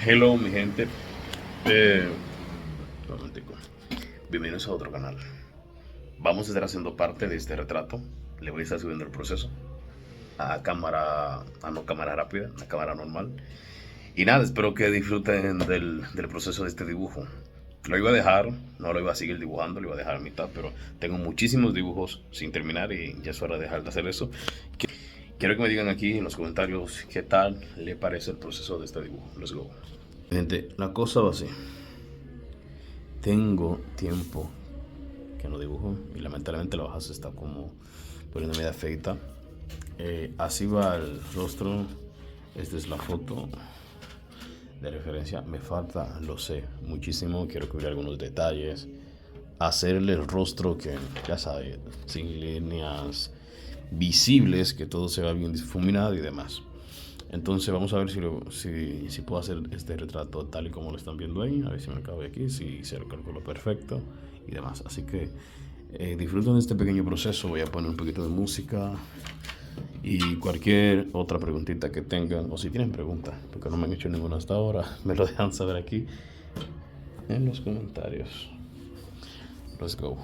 Hello mi gente, un momentico. Bienvenidos a otro canal. Vamos a estar haciendo parte de este retrato. Le voy a estar subiendo el proceso a cámara, a no cámara rápida, a cámara normal. Y nada, espero que disfruten del proceso de este dibujo. Lo iba a dejar, no lo iba a seguir dibujando, lo iba a dejar a mitad, pero tengo muchísimos dibujos sin terminar y ya es hora de dejar de hacer eso. Quiero que me digan aquí en los comentarios qué tal le parece el proceso de este dibujo. Let's go. Gente, la cosa va así. Tengo tiempo que no dibujo y lamentablemente la hoja se está como poniendo media feita. Así va el rostro. Esta es la foto de referencia. Me falta, lo sé, muchísimo. Quiero cubrir algunos detalles. Hacerle el rostro que, ya sabe, sin líneas visibles, que todo se va bien difuminado y demás. Entonces vamos a ver si puedo hacer este retrato tal y como lo están viendo ahí. A ver si me cabe aquí, si se lo calculo perfecto y demás. Así que disfruten de este pequeño proceso. Voy a poner un poquito de música y cualquier otra preguntita que tengan, o si tienen preguntas, porque no me han hecho ninguna hasta ahora, me lo dejan saber aquí en los comentarios. Let's go.